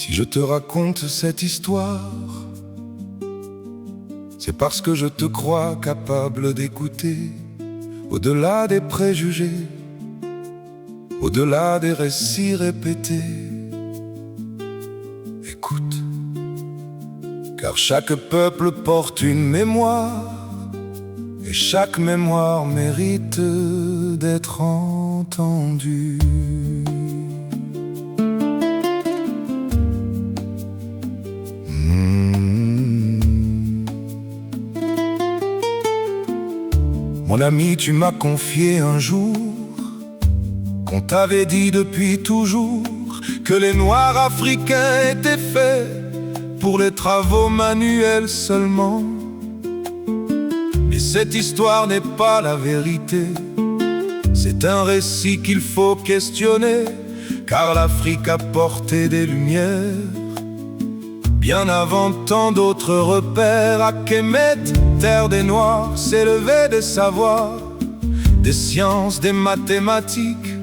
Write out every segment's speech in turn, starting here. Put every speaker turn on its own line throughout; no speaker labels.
Si je te raconte cette histoire, c'est parce que je te crois capable d'écouter au-delà des préjugés, au-delà des récits répétés. Écoute, car chaque peuple porte une mémoire, et chaque mémoire mérite d'être entendue. Mon ami, tu m'as confié un jour qu'on t'avait dit depuis toujours que les Noirs africains étaient faits pour les travaux manuels seulement. Mais cette histoire n'est pas la vérité, c'est un récit qu'il faut questionner, car l'Afrique a porté des lumières bien avant tant d'autres repères. À Kemet, terre des Noirs, s'élevaient des savoirs, des sciences, des mathématiques,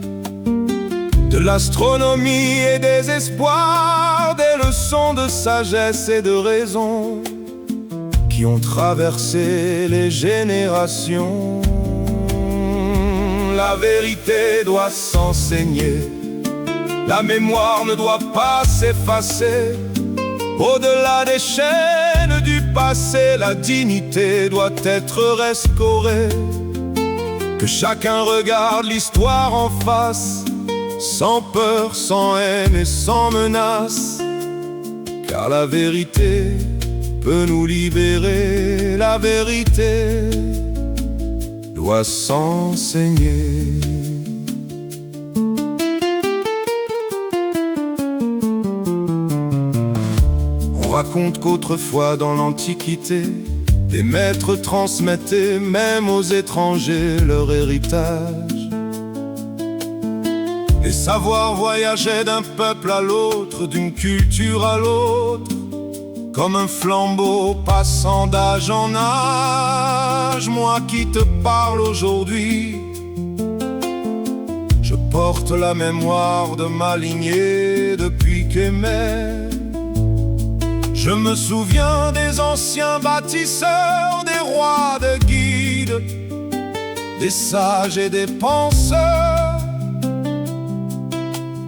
de l'astronomie et des espoirs, des leçons de sagesse et de raison qui ont traversé les générations. La vérité doit s'enseigner, la mémoire ne doit pas s'effacer. Au-delà des chaînes du passé, la dignité doit être restaurée. Que chacun regarde l'histoire en face, sans peur, sans haine et sans menace, car la vérité peut nous libérer. La vérité doit s'enseigner. On raconte qu'autrefois dans l'Antiquité, des maîtres transmettaient même aux étrangers leur héritage. Les savoirs voyageaient d'un peuple à l'autre, d'une culture à l'autre, comme un flambeau passant d'âge en âge. Moi qui te parle aujourd'hui, je porte la mémoire de ma lignée depuis Kemet. Je me souviens des anciens bâtisseurs, des rois, des guides, des sages et des penseurs.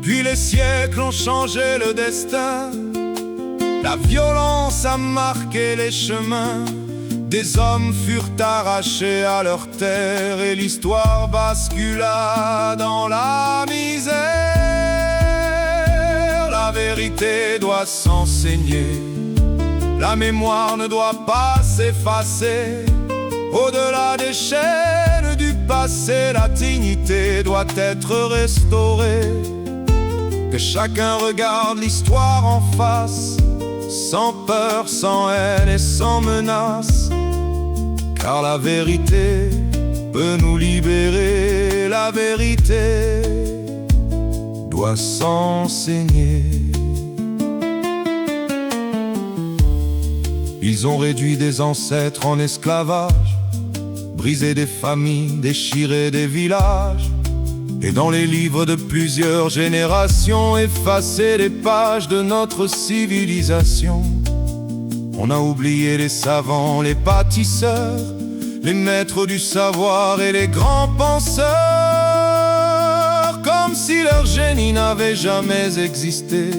Puis les siècles ont changé le destin, la violence a marqué les chemins. Des hommes furent arrachés à leur terre et l'histoire bascula dans la misère. La vérité doit s'enseigner, la mémoire ne doit pas s'effacer. Au-delà des chaînes du passé, la dignité doit être restaurée. Que chacun regarde l'histoire en face, sans peur, sans haine et sans menace, car la vérité peut nous libérer. La vérité doit s'enseigner. Ils ont réduit des ancêtres en esclavage, brisé des familles, déchiré des villages, et dans les livres de plusieurs générations, effacé les pages de notre civilisation. On a oublié les savants, les bâtisseurs, les maîtres du savoir et les grands penseurs, comme si leur génie n'avait jamais existé,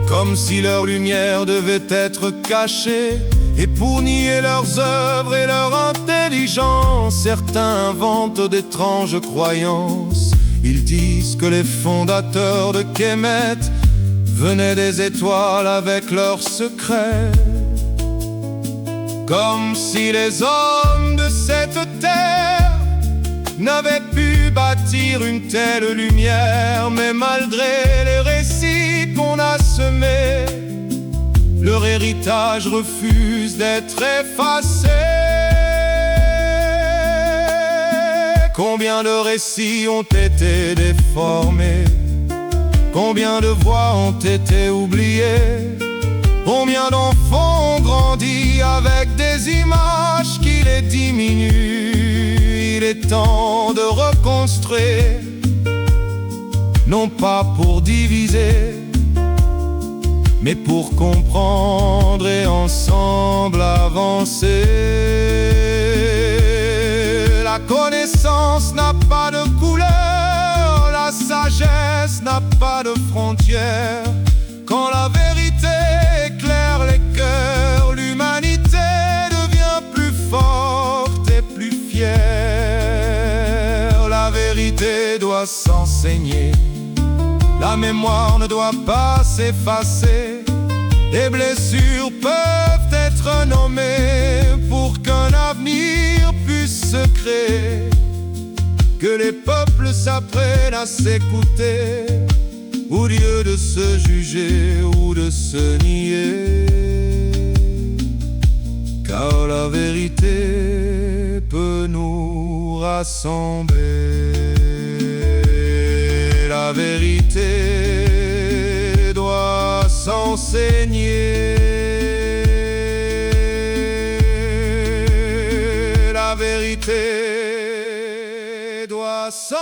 comme si leur lumière devait être cachée. Et pour nier leurs œuvres et leur intelligence, certains inventent d'étranges croyances. Ils disent que les fondateurs de Kemet venaient des étoiles avec leurs secrets, comme si les hommes de cette terre n'avaient pu bâtir une telle lumière. Mais malgré les récits qu'on a semés, leur héritage refuse d'être effacé. Combien de récits ont été déformés, combien de voix ont été oubliées, combien d'enfants ont grandi avec des images qui les diminuent. Il est temps de reconstruire, non pas pour diviser, mais pour comprendre et ensemble avancer. La connaissance n'a pas de couleur, la sagesse n'a pas de frontières. Quand la vérité éclaire les cœurs, l'humanité devient plus forte et plus fière. La vérité doit s'enseigner, la mémoire ne doit pas s'effacer. Des blessures peuvent être nommées pour qu'un avenir puisse se créer. Que les peuples s'apprennent à s'écouter, au lieu de se juger ou de se nier. Car la vérité peut nous rassembler. La vérité doit s'enseigner. La vérité doit s'enseigner.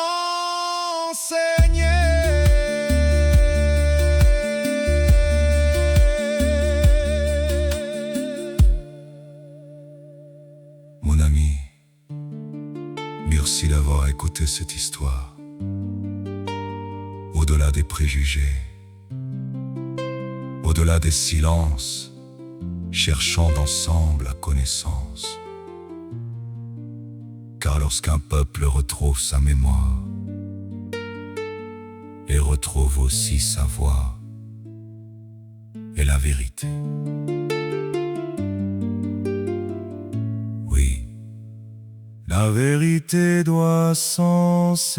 Mon ami, merci d'avoir écouté cette histoire. Au-delà des préjugés, au-delà des silences, cherchons ensemble la connaissance. Car lorsqu'un peuple retrouve sa mémoire et retrouve aussi sa voix et la vérité, oui, la vérité doit s'enseigner.